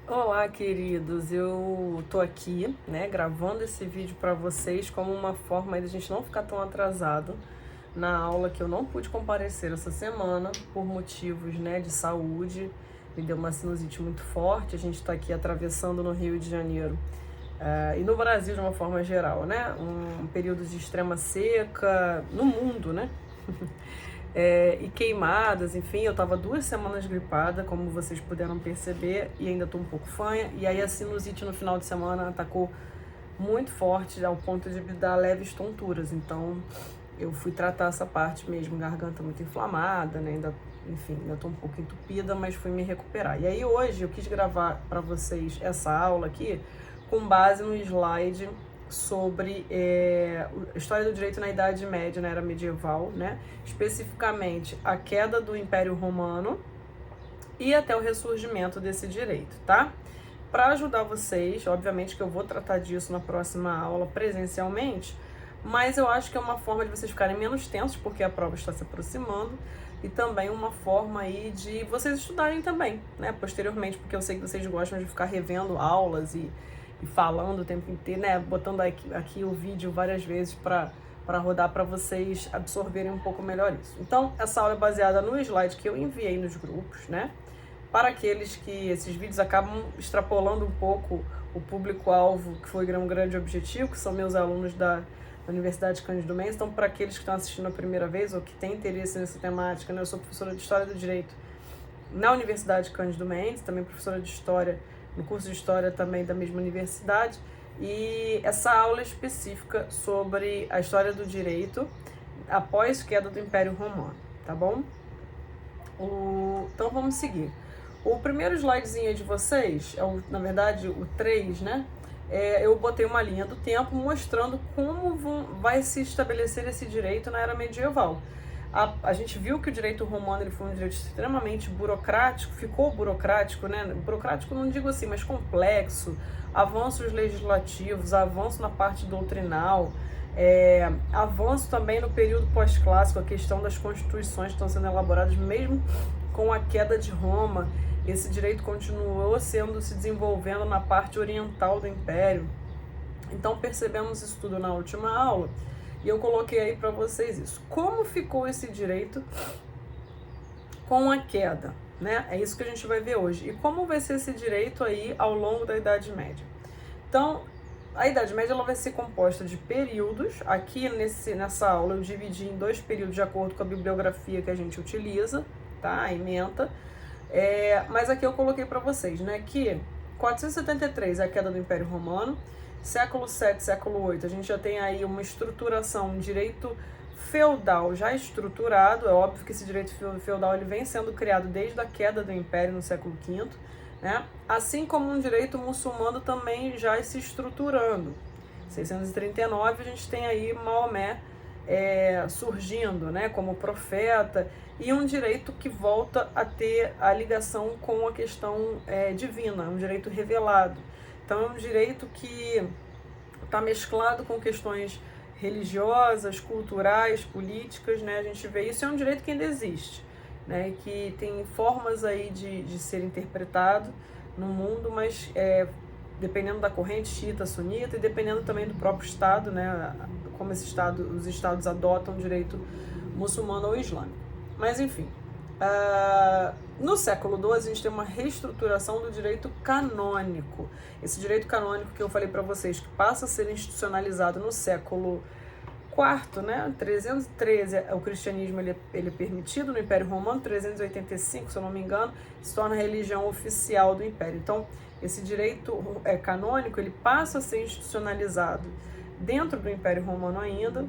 Olá, queridos. Eu tô aqui, né, gravando esse vídeo para vocês como uma forma aí da gente não ficar tão atrasado na aula que eu não pude comparecer essa semana por motivos, né, de saúde. Me deu uma sinusite muito forte. A gente está aqui atravessando no Rio de Janeiro e no Brasil de uma forma geral, né, um período de extrema seca no mundo, né? E queimadas, enfim, eu tava 2 semanas gripada, como vocês puderam perceber, e ainda tô um pouco fanha, e aí a sinusite no final de semana atacou muito forte, ao ponto de me dar leves tonturas, então eu fui tratar essa parte mesmo, garganta muito inflamada, né, enfim, ainda tô um pouco entupida, mas fui me recuperar. E aí hoje eu quis gravar para vocês essa aula aqui, com base no slide sobre a história do direito na Idade Média, na Era Medieval, né? Especificamente a queda do Império Romano e até o ressurgimento desse direito, tá? Para ajudar vocês, obviamente que eu vou tratar disso na próxima aula presencialmente, mas eu acho que é uma forma de vocês ficarem menos tensos, porque a prova está se aproximando, e também uma forma aí de vocês estudarem também, né, posteriormente, porque eu sei que vocês gostam de ficar revendo aulas e falando o tempo inteiro, né, botando aqui o vídeo várias vezes para rodar para vocês absorverem um pouco melhor isso. Então, essa aula é baseada no slide que eu enviei nos grupos, né, para aqueles que esses vídeos acabam extrapolando um pouco o público-alvo, que foi um grande objetivo, que são meus alunos da Universidade Cândido Mendes. Então, para aqueles que estão assistindo a primeira vez ou que têm interesse nessa temática, né, eu sou professora de História do Direito na Universidade Cândido Mendes, também professora de História no curso de História também da mesma universidade, e essa aula é específica sobre a história do direito após queda do Império Romano, tá bom? Então vamos seguir. O primeiro slidezinho de vocês, na verdade o 3, né? Eu botei uma linha do tempo mostrando como vai se estabelecer esse direito na Era Medieval. A gente viu que o direito romano ele foi um direito extremamente burocrático, ficou burocrático, né? Burocrático não digo assim, mas complexo, avanços legislativos, avanço na parte doutrinal, avanço também no período pós-clássico, a questão das constituições que estão sendo elaboradas, mesmo com a queda de Roma, esse direito continuou se desenvolvendo na parte oriental do Império. Então percebemos isso tudo na última aula, e eu coloquei aí para vocês isso. Como ficou esse direito com a queda, né? É isso que a gente vai ver hoje. E como vai ser esse direito aí ao longo da Idade Média. Então, a Idade Média ela vai ser composta de períodos. Aqui nessa aula eu dividi em 2 períodos de acordo com a bibliografia que a gente utiliza, tá? A ementa. Mas aqui eu coloquei para vocês, né, que 473 é a queda do Império Romano, século 7, século 8, a gente já tem aí uma estruturação, um direito feudal já estruturado. É óbvio que esse direito feudal ele vem sendo criado desde a queda do Império no século V, né? Assim como um direito muçulmano também já se estruturando. 639 a gente tem aí Maomé surgindo, né, como profeta, e um direito que volta a ter a ligação com a questão divina, um direito revelado. Então é um direito que está mesclado com questões religiosas, culturais, políticas, né? A gente vê isso, é um direito que ainda existe, né? Que tem formas aí de ser interpretado no mundo, mas dependendo da corrente xiita, sunita, e dependendo também do próprio Estado, né? Como os Estados adotam o direito muçulmano ou islâmico. Mas enfim, no século XII a gente tem uma reestruturação do direito canônico. Esse direito canônico que eu falei para vocês, que passa a ser institucionalizado no século IV, né? 313 o cristianismo ele é permitido no Império Romano, 385, se eu não me engano, se torna a religião oficial do Império. Então, esse direito canônico ele passa a ser institucionalizado dentro do Império Romano ainda,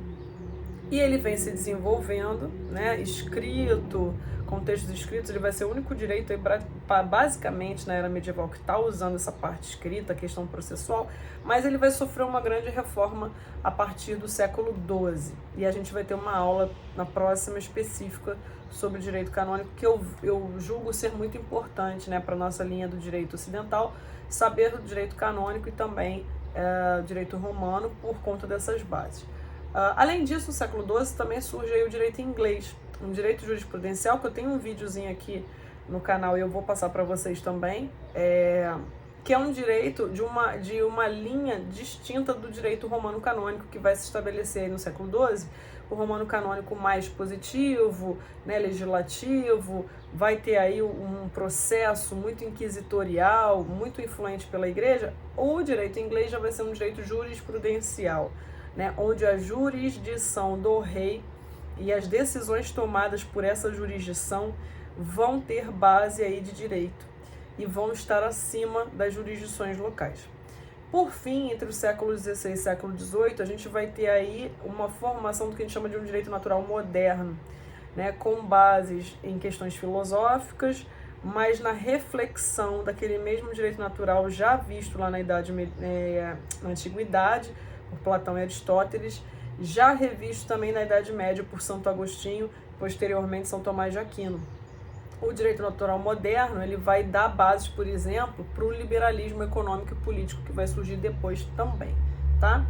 e ele vem se desenvolvendo, né, escrito, com textos escritos. Ele vai ser o único direito aí basicamente na Era Medieval que está usando essa parte escrita, a questão processual, mas ele vai sofrer uma grande reforma a partir do século XII, e a gente vai ter uma aula na próxima específica sobre o direito canônico, que eu julgo ser muito importante, né, para a nossa linha do direito ocidental, saber do direito canônico e também direito romano por conta dessas bases. Além disso, no século XII também surge aí o direito inglês, um direito jurisprudencial, que eu tenho um videozinho aqui no canal e eu vou passar para vocês também, que é um direito de uma linha distinta do direito romano canônico que vai se estabelecer aí no século XII, o romano canônico mais positivo, né, legislativo, vai ter aí um processo muito inquisitorial, muito influente pela igreja. O direito inglês já vai ser um direito jurisprudencial, né, onde a jurisdição do rei e as decisões tomadas por essa jurisdição vão ter base aí de direito e vão estar acima das jurisdições locais. Por fim, entre os séculos XVI e século XVIII, a gente vai ter aí uma formação do que a gente chama de um direito natural moderno, né, com bases em questões filosóficas, mas na reflexão daquele mesmo direito natural já visto lá na na Antiguidade, por Platão e Aristóteles, já revisto também na Idade Média por Santo Agostinho, posteriormente São Tomás de Aquino. O direito natural moderno, ele vai dar bases, por exemplo, para o liberalismo econômico e político que vai surgir depois também, tá?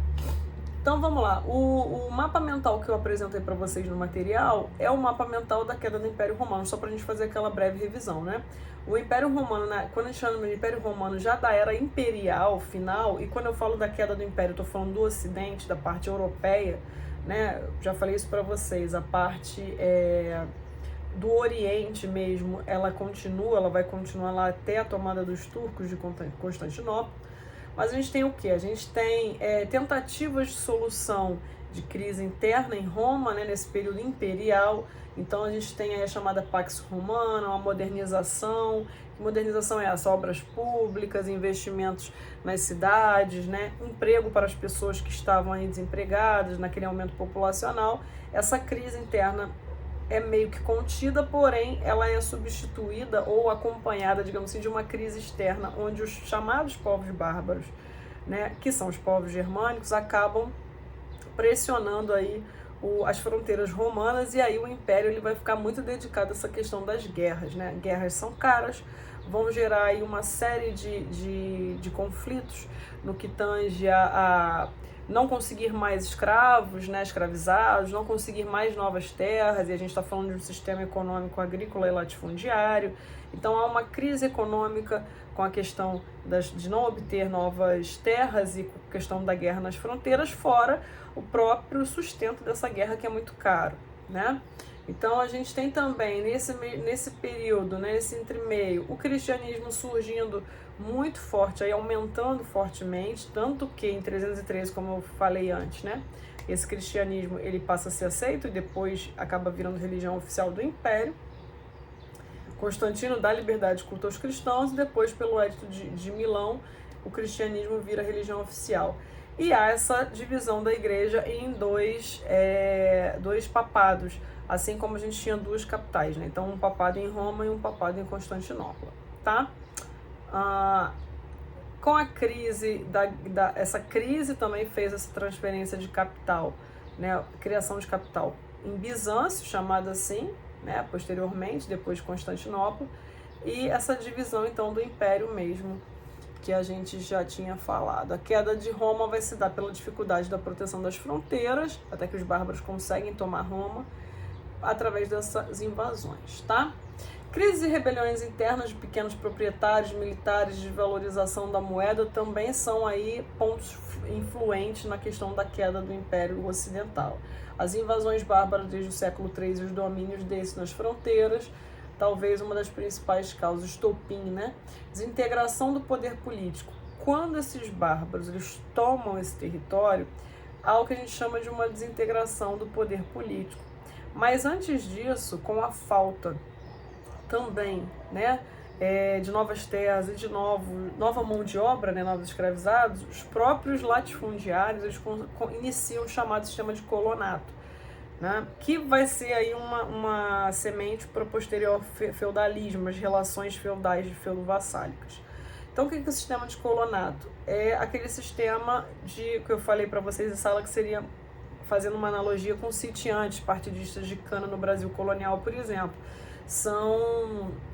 Então vamos lá, o mapa mental que eu apresentei para vocês no material é o mapa mental da queda do Império Romano, só para a gente fazer aquela breve revisão, né? O Império Romano, quando a gente chama de Império Romano, já da era imperial final, e quando eu falo da queda do Império, eu estou falando do Ocidente, da parte europeia, né? Já falei isso para vocês, a parte do Oriente mesmo, ela vai continuar lá até a tomada dos turcos de Constantinopla. Mas a gente tem o quê? A gente tem tentativas de solução de crise interna em Roma, né, nesse período imperial. Então a gente tem aí a chamada Pax Romana, uma modernização. Que modernização é essa? Obras públicas, investimentos nas cidades, né, emprego para as pessoas que estavam aí desempregadas naquele aumento populacional. Essa crise interna é meio que contida, porém ela é substituída ou acompanhada, digamos assim, de uma crise externa, onde os chamados povos bárbaros, né, que são os povos germânicos, acabam pressionando aí as fronteiras romanas, e aí o império ele vai ficar muito dedicado a essa questão das guerras, né? Guerras são caras, vão gerar aí uma série de conflitos no que tange a não conseguir mais escravos, né, escravizados, não conseguir mais novas terras, e a gente está falando de um sistema econômico agrícola e latifundiário. Então há uma crise econômica com a questão de não obter novas terras e com a questão da guerra nas fronteiras, fora o próprio sustento dessa guerra, que é muito caro, né? Então a gente tem também nesse período, né, nesse entremeio, o cristianismo surgindo muito forte, aí aumentando fortemente, tanto que em 313, como eu falei antes, né, esse cristianismo ele passa a ser aceito e depois acaba virando religião oficial do Império. Constantino dá liberdade de culto aos cristãos e depois, pelo Edito de Milão, o cristianismo vira religião oficial. E há essa divisão da igreja em dois papados, assim como a gente tinha duas capitais, né? Então um papado em Roma e um papado em Constantinopla, tá? Com a crise, essa crise também fez essa transferência de capital, né? Criação de capital em Bizâncio, chamada assim, né? Posteriormente, depois de Constantinopla, e essa divisão então do império mesmo, que a gente já tinha falado. A queda de Roma vai se dar pela dificuldade da proteção das fronteiras, até que os bárbaros conseguem tomar Roma, através dessas invasões, tá? Crises e rebeliões internas de pequenos proprietários, militares, de valorização da moeda também são aí pontos influentes na questão da queda do Império Ocidental. As invasões bárbaras desde o século III e os domínios desse nas fronteiras, talvez uma das principais causas, estopim, né? Desintegração do poder político. Quando esses bárbaros eles tomam esse território, há o que a gente chama de uma desintegração do poder político. Mas antes disso, com a falta também, né, de novas terras e de nova mão de obra, né, novos escravizados, os próprios latifundiários eles iniciam o chamado sistema de colonato, né, que vai ser aí uma semente para o posterior feudalismo, as relações feudais de feudo-vassálicas. Então, o que é o sistema de colonato? É aquele sistema que eu falei para vocês em sala, que seria, fazendo uma analogia com sitiantes, partidistas de cana no Brasil colonial, por exemplo.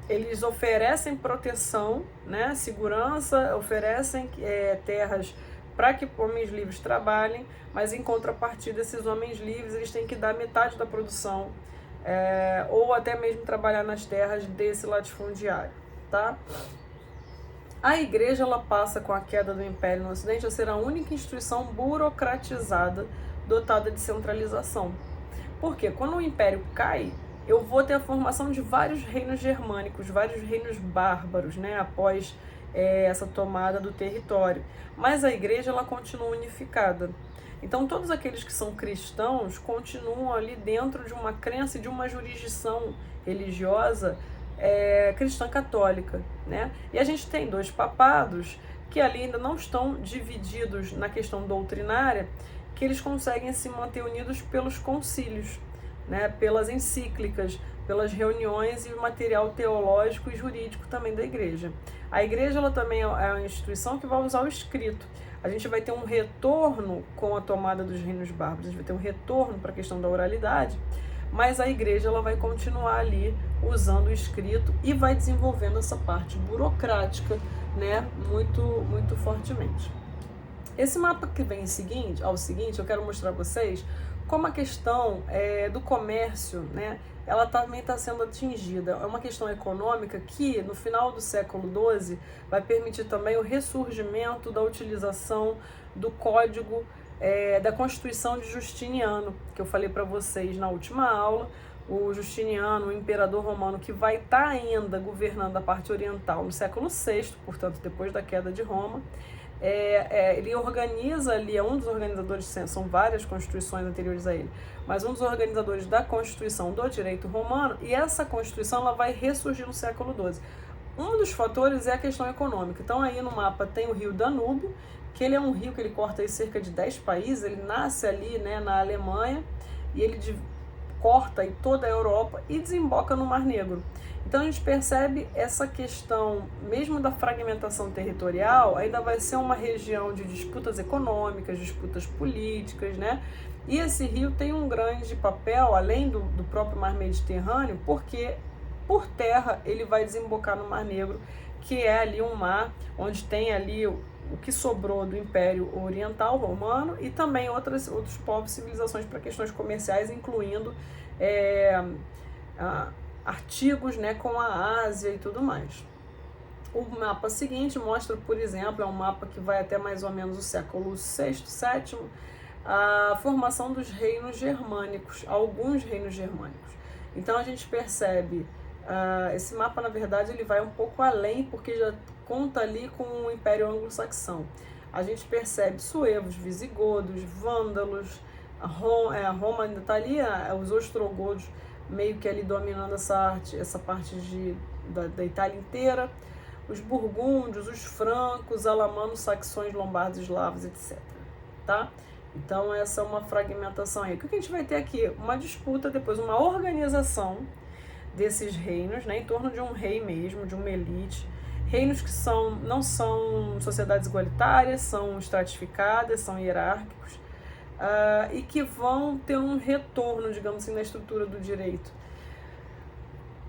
Eles oferecem proteção, né, segurança, oferecem terras para que homens livres trabalhem, mas em contrapartida esses homens livres eles têm que dar metade da produção, ou até mesmo trabalhar nas terras desse latifundiário, tá? A igreja ela passa com a queda do império no Ocidente a ser a única instituição burocratizada dotada de centralização. Porque quando o império cai, eu vou ter a formação de vários reinos germânicos, vários reinos bárbaros, né, após essa tomada do território. Mas a igreja ela continua unificada. Então todos aqueles que são cristãos continuam ali dentro de uma crença e de uma jurisdição religiosa cristã católica, né? E a gente tem 2 papados que ali ainda não estão divididos na questão doutrinária, que eles conseguem se manter unidos pelos concílios, né? Pelas encíclicas, pelas reuniões e o material teológico e jurídico também da igreja. A igreja ela também é uma instituição que vai usar o escrito. A gente vai ter um retorno com a tomada dos reinos bárbaros, a gente vai ter um retorno para a questão da oralidade, mas a igreja ela vai continuar ali usando o escrito e vai desenvolvendo essa parte burocrática, né, muito fortemente. Esse mapa que vem ao seguinte, eu quero mostrar a vocês como a questão do comércio, né, ela também está sendo atingida. É uma questão econômica que, no final do século XII, vai permitir também o ressurgimento da utilização do código da Constituição de Justiniano, que eu falei para vocês na última aula. O Justiniano, o imperador romano, que vai estar ainda governando a parte oriental no século VI, portanto, depois da queda de Roma. Ele organiza ali, é um dos organizadores, são várias constituições anteriores a ele, mas um dos organizadores da Constituição do direito romano, e essa Constituição ela vai ressurgir no século XII. Um dos fatores é a questão econômica. Então aí no mapa tem o rio Danúbio, que ele é um rio que ele corta aí cerca de 10 países, ele nasce ali, né, na Alemanha, e ele corta aí toda a Europa e desemboca no Mar Negro. Então a gente percebe essa questão, mesmo da fragmentação territorial, ainda vai ser uma região de disputas econômicas, disputas políticas, né? E esse rio tem um grande papel, além do próprio Mar Mediterrâneo, porque por terra ele vai desembocar no Mar Negro, que é ali um mar onde tem ali o que sobrou do Império Oriental Romano e também outros povos e civilizações para questões comerciais, incluindo artigos, né, com a Ásia e tudo mais. O mapa seguinte mostra, por exemplo, é um mapa que vai até mais ou menos o século VI, VII, a formação dos reinos germânicos, alguns reinos germânicos. Então a gente percebe, esse mapa na verdade ele vai um pouco além, porque já conta ali com o Império Anglo-Saxão. A gente percebe suevos, visigodos, vândalos, a Roma ainda está ali, os ostrogodos meio que ali dominando essa parte da Itália inteira, os burgúndios, os francos, alamanos, saxões, lombardos, eslavos, etc. Tá? Então essa é uma fragmentação aí. O que a gente vai ter aqui? Uma disputa, depois uma organização desses reinos, né, em torno de um rei mesmo, de uma elite. Reinos que não são sociedades igualitárias, são estratificadas, são hierárquicos, e que vão ter um retorno, digamos assim, na estrutura do direito.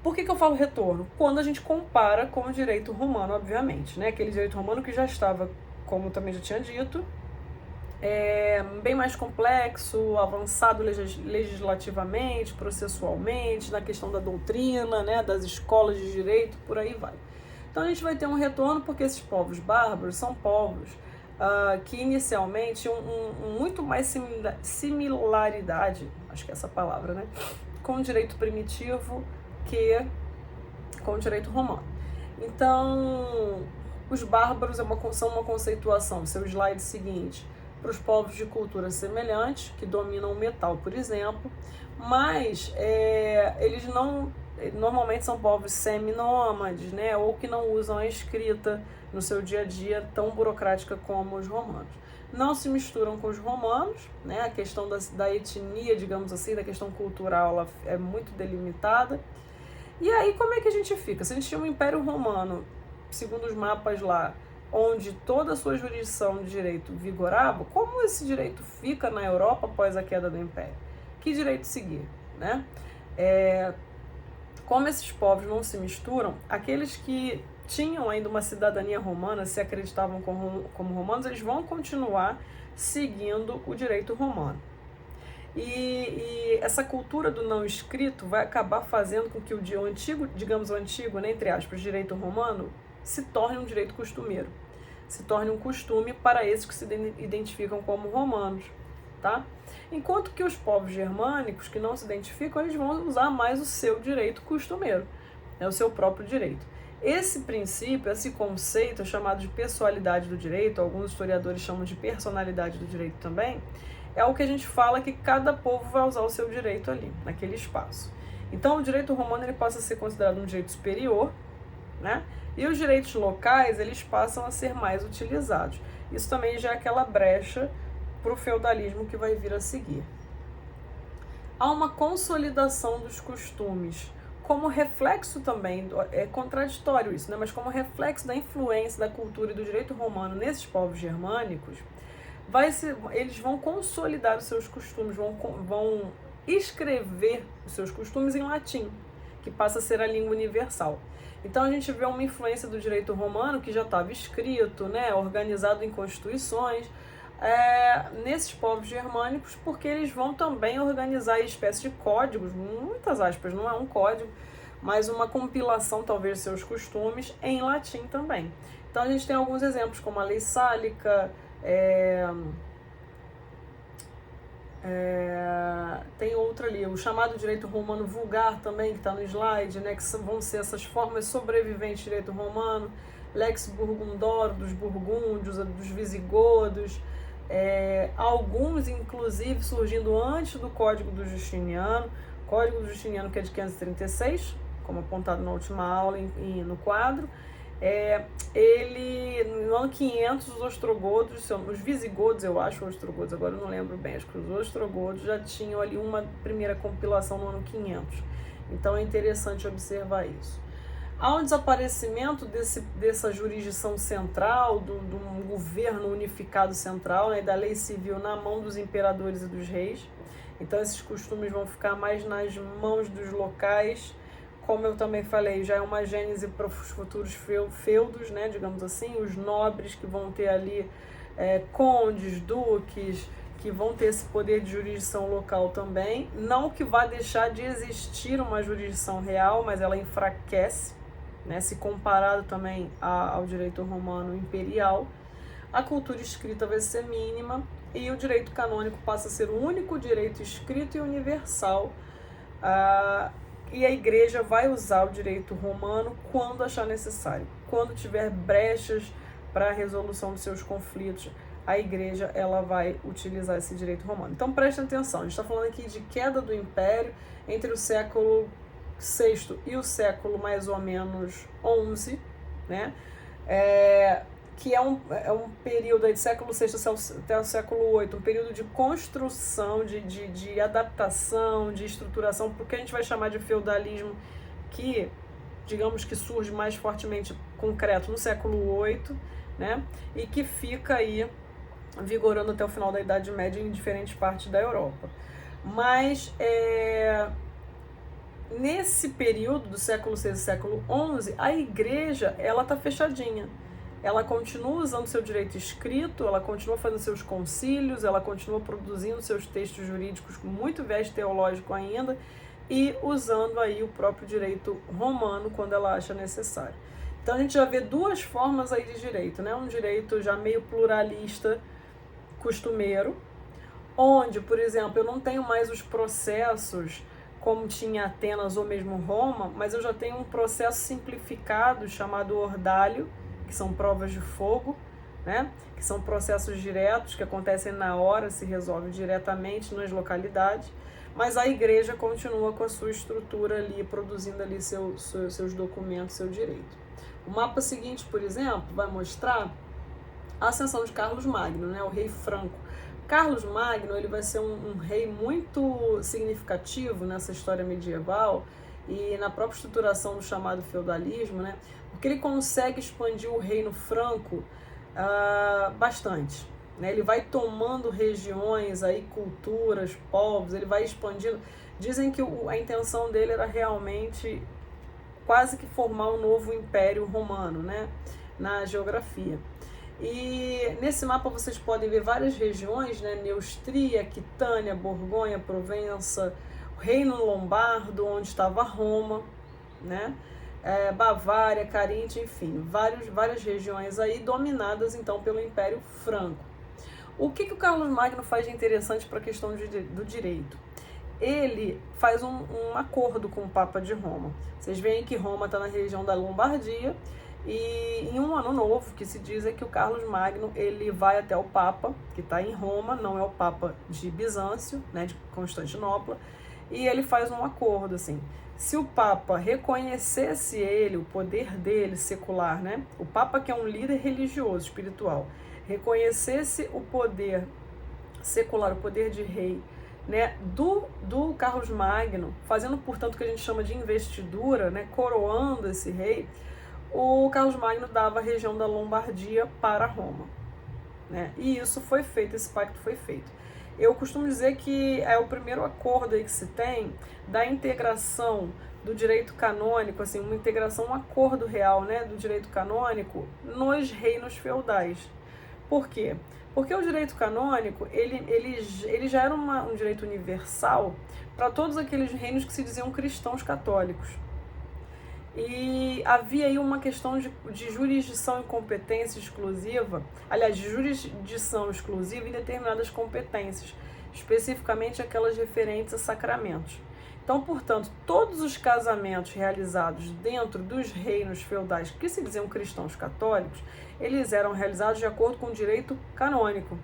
Por que eu falo retorno? Quando a gente compara com o direito romano, obviamente, né? Aquele direito romano que já estava, como também já tinha dito, bem mais complexo, avançado legislativamente, processualmente, na questão da doutrina, né? Das escolas de direito, por aí vai. Então a gente vai ter um retorno porque esses povos bárbaros são povos que inicialmente tinham muito mais similaridade, acho que é essa palavra, né, com o direito primitivo que com o direito romano. Então, os bárbaros são uma conceituação, seu slide seguinte, para os povos de cultura semelhante, que dominam o metal, por exemplo, mas eles normalmente são povos seminômades, né, ou que não usam a escrita no seu dia a dia tão burocrática como os romanos. Não se misturam com os romanos, né, a questão da etnia, digamos assim, da questão cultural, ela é muito delimitada. E aí como é que a gente fica? Se a gente tinha um Império Romano, segundo os mapas lá, onde toda a sua jurisdição de direito vigorava, como esse direito fica na Europa após a queda do Império? Que direito seguir, né? Como esses povos não se misturam, aqueles que tinham ainda uma cidadania romana, se acreditavam como romanos, eles vão continuar seguindo o direito romano. E essa cultura do não escrito vai acabar fazendo com que o antigo, né, entre aspas, direito romano se torne um direito costumeiro, se torne um costume para esses que se identificam como romanos, tá? Enquanto que os povos germânicos que não se identificam, eles vão usar mais o seu direito costumeiro, o seu próprio direito. Esse princípio, esse conceito é chamado de pessoalidade do direito, alguns historiadores chamam de personalidade do direito também, é o que a gente fala que cada povo vai usar o seu direito ali, naquele espaço. Então, o direito romano ele passa a ser considerado um direito superior, né? E os direitos locais, eles passam a ser mais utilizados. Isso também já é aquela brecha para o feudalismo que vai vir a seguir. Há uma consolidação dos costumes, como reflexo também, é contraditório isso, né? Mas como reflexo da influência da cultura e do direito romano nesses povos germânicos, eles vão consolidar os seus costumes, vão escrever os seus costumes em latim, que passa a ser a língua universal. Então a gente vê uma influência do direito romano que já estava escrito, né, organizado em constituições, nesses povos germânicos, porque eles vão também organizar espécies de códigos, muitas aspas, não é um código, mas uma compilação talvez de seus costumes em latim também. Então a gente tem alguns exemplos como a lei sálica, tem outra ali, o chamado direito romano vulgar também, que está no slide, né, que vão ser essas formas sobreviventes de direito romano, lex burgundoro, dos burgúndios, dos visigodos, alguns inclusive surgindo antes do Código do Justiniano, Código do Justiniano que é de 536, como apontado na última aula no quadro. Ele, no ano 500, os ostrogodos, os visigodos, eu acho, os ostrogodos, agora eu não lembro bem, acho que os ostrogodos já tinham ali uma primeira compilação no ano 500. Então é interessante observar isso. Há um desaparecimento dessa jurisdição central, de um governo unificado central, né, da lei civil na mão dos imperadores e dos reis. Então esses costumes vão ficar mais nas mãos dos locais. Como eu também falei, já é uma gênese para os futuros feudos, né, digamos assim, os nobres que vão ter ali condes, duques, que vão ter esse poder de jurisdição local também. Não que vá deixar de existir uma jurisdição real, mas ela enfraquece, né, se comparado também ao direito romano imperial. A cultura escrita vai ser mínima e o direito canônico passa a ser o único direito escrito e universal. E a igreja vai usar o direito romano quando achar necessário. Quando tiver brechas para a resolução dos seus conflitos, a igreja ela vai utilizar esse direito romano. Então prestem atenção, a gente está falando aqui de queda do império entre o século VI e o século mais ou menos XI, né? Que é um período aí de século VI até o século VIII, um período de construção, de adaptação, de estruturação, porque a gente vai chamar de feudalismo, que, digamos que surge mais fortemente concreto no século VIII, né? E que fica aí vigorando até o final da Idade Média em diferentes partes da Europa. Mas nesse período do século VI e século XI, a igreja ela está fechadinha. Ela continua usando seu direito escrito, ela continua fazendo seus concílios, ela continua produzindo seus textos jurídicos com muito viés teológico ainda e usando aí o próprio direito romano quando ela acha necessário. Então a gente já vê duas formas aí de direito, né? Um direito já meio pluralista, costumeiro, onde, por exemplo, eu não tenho mais os processos como tinha Atenas ou mesmo Roma, mas eu já tenho um processo simplificado chamado ordalho, que são provas de fogo, né? Que são processos diretos que acontecem na hora, se resolve diretamente nas localidades, mas a igreja continua com a sua estrutura ali, produzindo ali seus documentos, seu direito. O mapa seguinte, por exemplo, vai mostrar a ascensão de Carlos Magno, né? O rei franco. Carlos Magno ele vai ser um rei muito significativo nessa história medieval e na própria estruturação do chamado feudalismo, né? Porque ele consegue expandir o reino franco bastante, né? Ele vai tomando regiões, aí, culturas, povos, ele vai expandindo. Dizem que a intenção dele era realmente quase que formar um novo império romano, né? Na geografia. E nesse mapa vocês podem ver várias regiões, né? Neustria, Aquitânia, Borgonha, Provença, o Reino Lombardo, onde estava Roma, né? Bavária, Caríntia, enfim, várias regiões aí dominadas então pelo Império Franco. O que o Carlos Magno faz de interessante para a questão do direito? Ele faz um acordo com o Papa de Roma. Vocês veem que Roma está na região da Lombardia, e em um ano novo, que se diz é que o Carlos Magno ele vai até o Papa, que está em Roma, não é o Papa de Bizâncio, né, de Constantinopla, e ele faz um acordo assim. Se o Papa reconhecesse ele, o poder dele secular, né, o Papa que é um líder religioso, espiritual, reconhecesse o poder secular, o poder de rei, né, do Carlos Magno, fazendo, portanto, o que a gente chama de investidura, né, coroando esse rei, o Carlos Magno dava a região da Lombardia para Roma, né, e isso foi feito, esse pacto foi feito. Eu costumo dizer que é o primeiro acordo aí que se tem da integração do direito canônico, assim, uma integração, um acordo real, né, do direito canônico nos reinos feudais. Por quê? Porque o direito canônico, ele já era um direito universal para todos aqueles reinos que se diziam cristãos católicos. E havia aí uma questão de jurisdição e competência exclusiva, aliás, de jurisdição exclusiva em determinadas competências, especificamente aquelas referentes a sacramentos. Então, portanto, todos os casamentos realizados dentro dos reinos feudais que se diziam cristãos católicos, eles eram realizados de acordo com o direito canônico,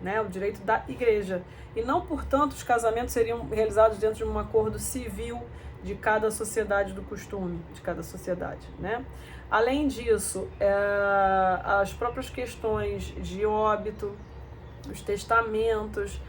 né, o direito da igreja. E não, portanto, os casamentos seriam realizados dentro de um acordo civil de cada sociedade do costume, de cada sociedade, né? Além disso, as próprias questões de óbito, os testamentos,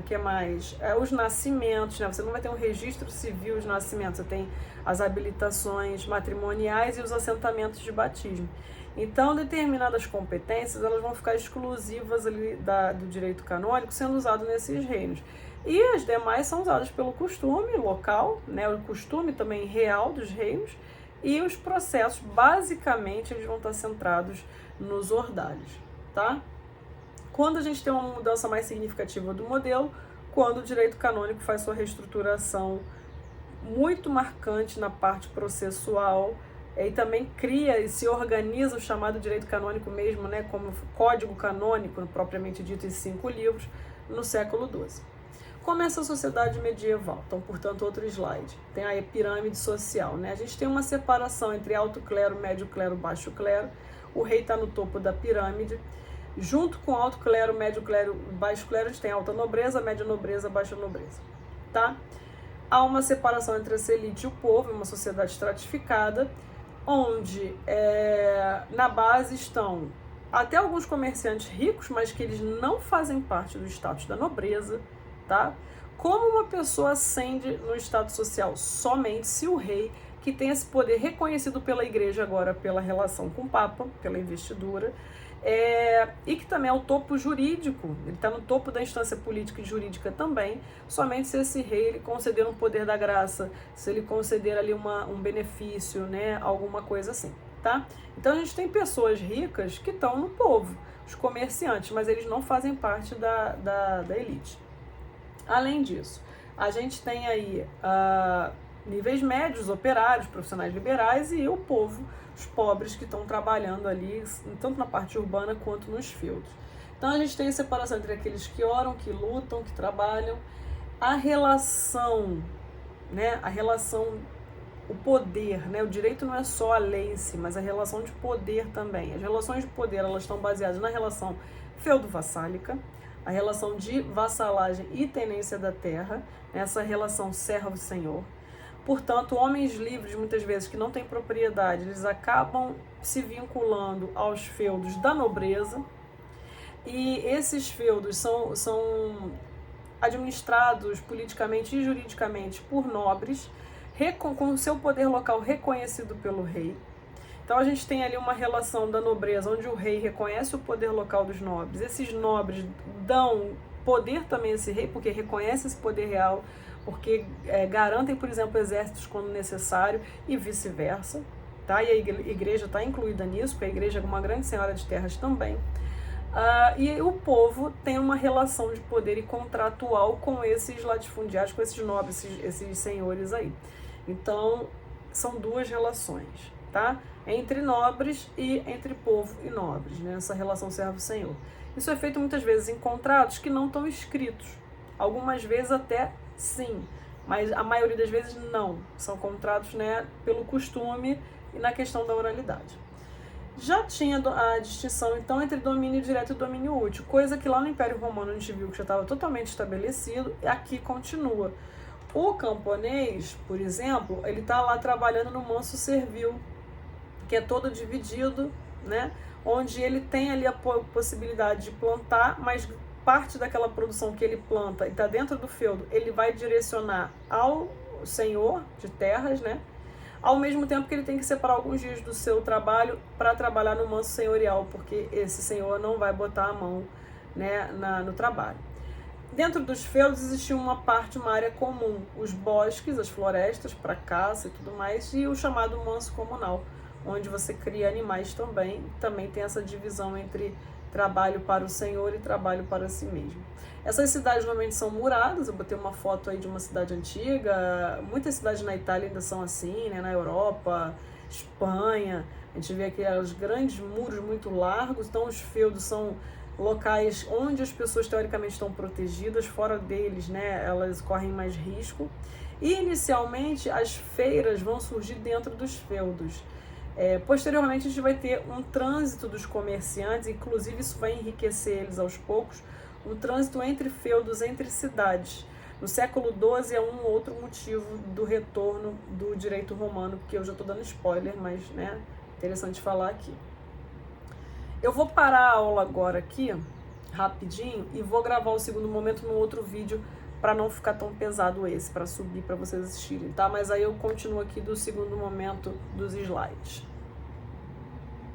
que mais? Os nascimentos, né? Você não vai ter um registro civil dos nascimentos, você tem as habilitações matrimoniais e os assentamentos de batismo. Então, determinadas competências elas vão ficar exclusivas ali do direito canônico, sendo usado nesses reinos. E as demais são usadas pelo costume local, né? O costume também real dos reinos, e os processos, basicamente, eles vão estar centrados nos ordalhos, tá? Quando a gente tem uma mudança mais significativa do modelo, quando o direito canônico faz sua reestruturação muito marcante na parte processual, e também cria e se organiza o chamado direito canônico mesmo, né, como código canônico, propriamente dito, em 5 livros, no século XII. Começa a sociedade medieval, então, portanto, outro slide. Tem aí a pirâmide social, né? A gente tem uma separação entre alto clero, médio clero, baixo clero. O rei está no topo da pirâmide. Junto com alto clero, médio clero, baixo clero, a gente tem alta nobreza, média nobreza, baixa nobreza, tá? Há uma separação entre a elite e o povo, uma sociedade estratificada, onde na base estão até alguns comerciantes ricos, mas que eles não fazem parte do status da nobreza, tá? Como uma pessoa ascende no status social? Somente se o rei, que tem esse poder reconhecido pela igreja agora, pela relação com o Papa, pela investidura, e que também é o topo jurídico, ele está no topo da instância política e jurídica também, somente se esse rei ele conceder um poder da graça, se ele conceder ali um benefício, né, alguma coisa assim, tá? Então a gente tem pessoas ricas que estão no povo, os comerciantes, mas eles não fazem parte da elite. Além disso, a gente tem aí níveis médios, operários, profissionais liberais e o povo, os pobres que estão trabalhando ali, tanto na parte urbana quanto nos feudos. Então a gente tem a separação entre aqueles que oram, que lutam, que trabalham. A relação, né? O poder, né? O direito não é só a lei em si, mas a relação de poder também. As relações de poder, elas estão baseadas na relação feudo-vassálica, a relação de vassalagem e tenência da terra, essa relação servo-senhor. Portanto, homens livres, muitas vezes, que não têm propriedade, eles acabam se vinculando aos feudos da nobreza, e esses feudos são administrados politicamente e juridicamente por nobres, com o seu poder local reconhecido pelo rei. Então a gente tem ali uma relação da nobreza, onde o rei reconhece o poder local dos nobres. Esses nobres dão poder também a esse rei, porque reconhece esse poder real, porque garantem, por exemplo, exércitos quando necessário e vice-versa, tá? E a igreja está incluída nisso, porque a igreja é uma grande senhora de terras também. E o povo tem uma relação de poder e contratual com esses latifundiários, com esses nobres, esses senhores aí. Então, são duas relações, tá? Entre nobres e entre povo e nobres, né? Essa relação servo-senhor. Isso é feito muitas vezes em contratos que não estão escritos. Algumas vezes até sim, mas a maioria das vezes não. São contratos, né, pelo costume e na questão da oralidade. Já tinha a distinção, então, entre domínio direto e domínio útil, coisa que lá no Império Romano a gente viu que já estava totalmente estabelecido, e aqui continua. O camponês, por exemplo, ele está lá trabalhando no manso servil, que é todo dividido, né? Onde ele tem ali a possibilidade de plantar, mas parte daquela produção que ele planta e está dentro do feudo, ele vai direcionar ao senhor de terras, né? Ao mesmo tempo que ele tem que separar alguns dias do seu trabalho para trabalhar no manso senhorial, porque esse senhor não vai botar a mão, né, no trabalho. Dentro dos feudos existia uma área comum, os bosques, as florestas para caça e tudo mais, e o chamado manso comunal, onde você cria animais também. Também tem essa divisão entre trabalho para o senhor e trabalho para si mesmo. Essas cidades normalmente são muradas. Eu botei uma foto aí de uma cidade antiga. Muitas cidades na Itália ainda são assim, né? Na Europa, Espanha, a gente vê aqueles grandes muros muito largos. Então os feudos são locais onde as pessoas teoricamente estão protegidas, fora deles, né, elas correm mais risco. E inicialmente as feiras vão surgir dentro dos feudos. Posteriormente a gente vai ter um trânsito dos comerciantes, inclusive isso vai enriquecer eles aos poucos, um trânsito entre feudos, entre cidades. No século XII é um outro motivo do retorno do direito romano, que eu já estou dando spoiler, mas, né, interessante falar aqui. Eu vou parar a aula agora aqui, rapidinho, e vou gravar o segundo momento num outro vídeo para não ficar tão pesado esse, para subir para vocês assistirem, tá? Mas aí eu continuo aqui do segundo momento dos slides.